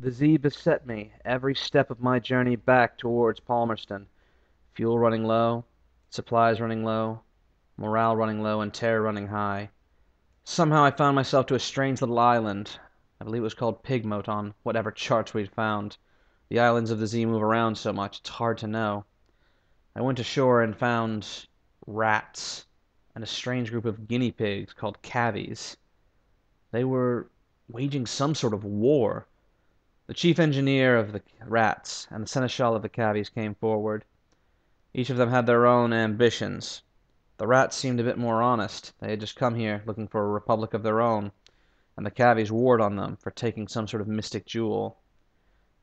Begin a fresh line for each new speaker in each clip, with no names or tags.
The Z beset me every step of my journey back towards Palmerston. Fuel running low, supplies running low, morale running low, and terror running high. Somehow I found myself to a strange little island. I believe it was called Pigmote on whatever charts we'd found. The islands of the Z move around so much, it's hard to know. I went ashore and found rats and a strange group of guinea pigs called cavies. They were waging some sort of war. The chief engineer of the rats and the seneschal of the cavies came forward. Each of them had their own ambitions. The rats seemed a bit more honest. They had just come here looking for a republic of their own, and the cavies warred on them for taking some sort of mystic jewel.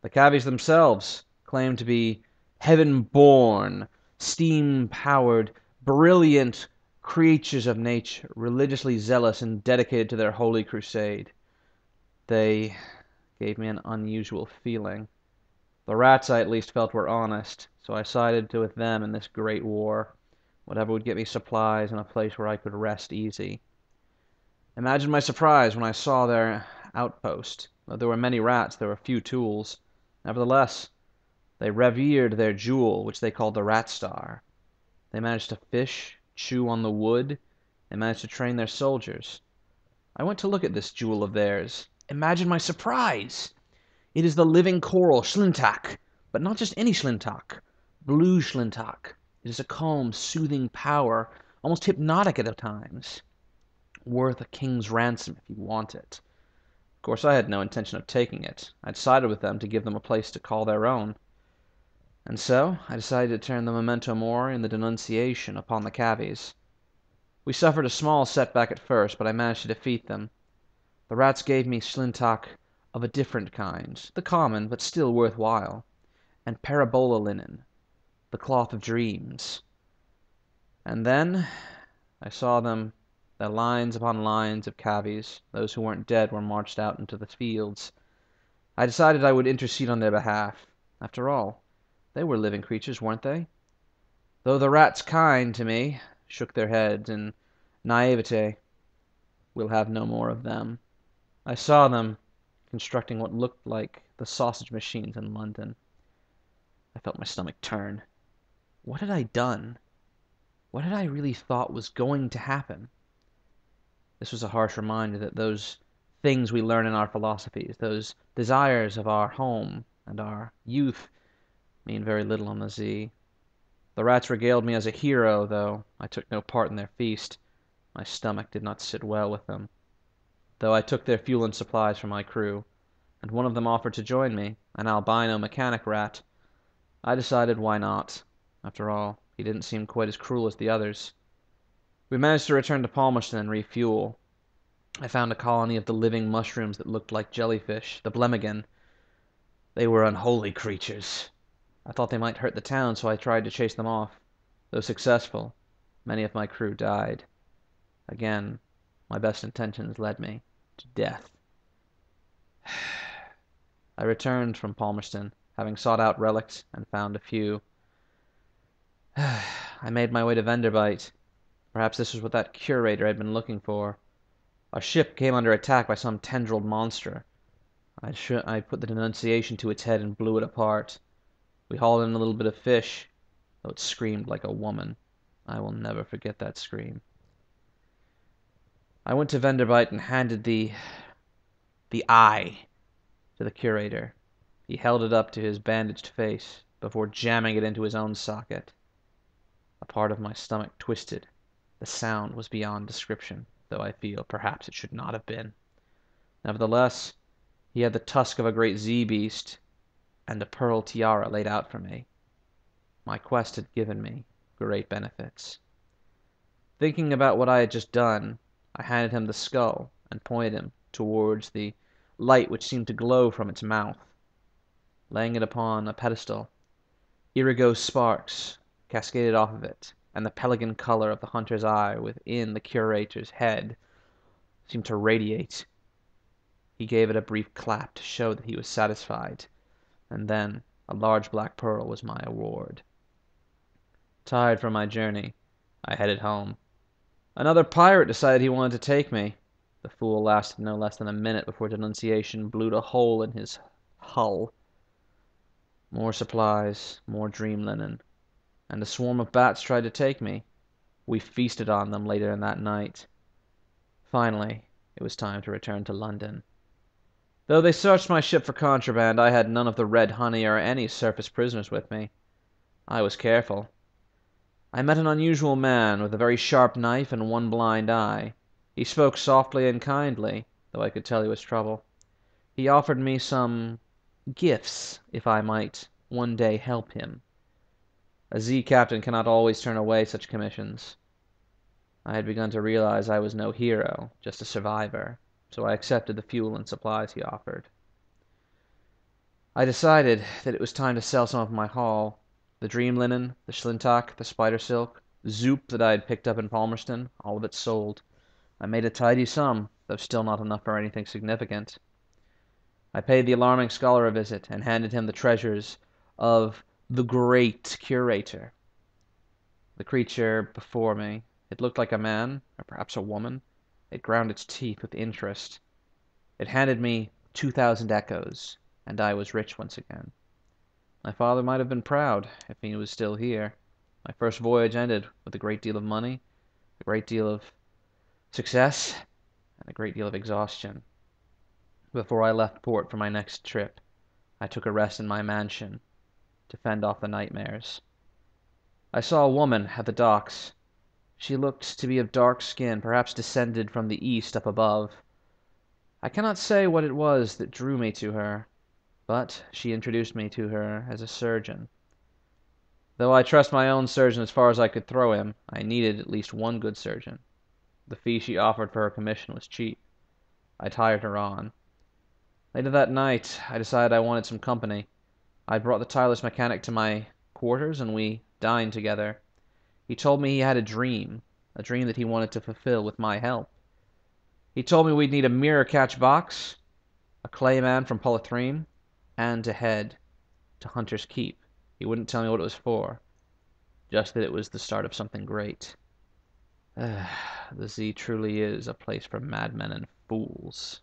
The cavies themselves claimed to be heaven-born, steam-powered, brilliant creatures of nature, religiously zealous and dedicated to their holy crusade. They gave me an unusual feeling. The rats I at least felt were honest, so I sided with them in this great war. Whatever would get me supplies and a place where I could rest easy. Imagine my surprise when I saw their outpost. Though there were many rats, there were few tools. Nevertheless, they revered their jewel, which they called the rat star. They managed to fish, chew on the wood, and managed to train their soldiers. I went to look at this jewel of theirs. Imagine my surprise! It is the living coral Schlintak, but not just any Schlintak. Blue Schlintak. It is a calm, soothing power, almost hypnotic at times. Worth a king's ransom if you want it. Of course, I had no intention of taking it. I'd sided with them to give them a place to call their own. And so, I decided to turn the memento mori and the denunciation upon the cavies. We suffered a small setback at first, but I managed to defeat them. The rats gave me Schlintak of a different kind, the common, but still worthwhile, and parabola linen, the cloth of dreams. And then I saw them, the lines upon lines of cavies. Those who weren't dead were marched out into the fields. I decided I would intercede on their behalf. After all, they were living creatures, weren't they? Though the rats kind to me shook their heads in naivete. We'll have no more of them. I saw them constructing what looked like the sausage machines in London. I felt my stomach turn. What had I done? What had I really thought was going to happen? This was a harsh reminder that those things we learn in our philosophies, those desires of our home and our youth, mean very little on the Z. The rats regaled me as a hero, though I took no part in their feast. My stomach did not sit well with them. Though I took their fuel and supplies for my crew, and one of them offered to join me, an albino mechanic rat. I decided why not. After all, he didn't seem quite as cruel as the others. We managed to return to Palmerston and refuel. I found a colony of the living mushrooms that looked like jellyfish, the ptarmigan. They were unholy creatures. I thought they might hurt the town, so I tried to chase them off. Though successful, many of my crew died. Again, my best intentions led me to death. I returned from Palmerston, having sought out relics and found a few. I made my way to Venderbite. Perhaps this was what that curator had been looking for. Our ship came under attack by some tendrilled monster. I put the denunciation to its head and blew it apart. We hauled in a little bit of fish, though it screamed like a woman. I will never forget that scream. I went to Venderbite and handed the eye to the curator. He held it up to his bandaged face before jamming it into his own socket. A part of my stomach twisted. The sound was beyond description, though I feel perhaps it should not have been. Nevertheless, he had the tusk of a great Z-beast and a pearl tiara laid out for me. My quest had given me great benefits. Thinking about what I had just done, I handed him the skull and pointed him towards the light which seemed to glow from its mouth. Laying it upon a pedestal, irigo sparks cascaded off of it, and the pelican color of the hunter's eye within the curator's head seemed to radiate. He gave it a brief clap to show that he was satisfied, and then a large black pearl was my award. Tired from my journey, I headed home. Another pirate decided he wanted to take me. The fool lasted no less than a minute before denunciation blew a hole in his hull. More supplies, more dream linen, and a swarm of bats tried to take me. We feasted on them later in that night. Finally, it was time to return to London. Though they searched my ship for contraband, I had none of the red honey or any surface prisoners with me. I was careful. I met an unusual man with a very sharp knife and one blind eye. He spoke softly and kindly, though I could tell he was trouble. He offered me some gifts if I might one day help him. A Z captain cannot always turn away such commissions. I had begun to realize I was no hero, just a survivor, so I accepted the fuel and supplies he offered. I decided that it was time to sell some of my haul. The dream linen, the schlintock, the spider silk, zoop that I had picked up in Palmerston, all of it sold. I made a tidy sum, though still not enough for anything significant. I paid the alarming scholar a visit and handed him the treasures of the great curator. The creature before me, it looked like a man, or perhaps a woman. It ground its teeth with interest. It handed me 2,000 echoes, and I was rich once again. My father might have been proud if he was still here. My first voyage ended with a great deal of money, a great deal of success, and a great deal of exhaustion. Before I left port for my next trip, I took a rest in my mansion to fend off the nightmares. I saw a woman at the docks. She looked to be of dark skin, perhaps descended from the east up above. I cannot say what it was that drew me to her, but she introduced me to her as a surgeon. Though I trust my own surgeon as far as I could throw him, I needed at least one good surgeon. The fee she offered for her commission was cheap. I tired her on. Later that night, I decided I wanted some company. I brought the tireless mechanic to my quarters, and we dined together. He told me he had a dream that he wanted to fulfill with my help. He told me we'd need a mirror catch box, a clay man from Polythreme, and a head to Hunter's Keep. He wouldn't tell me what it was for, just that it was the start of something great. The Z truly is a place for madmen and fools.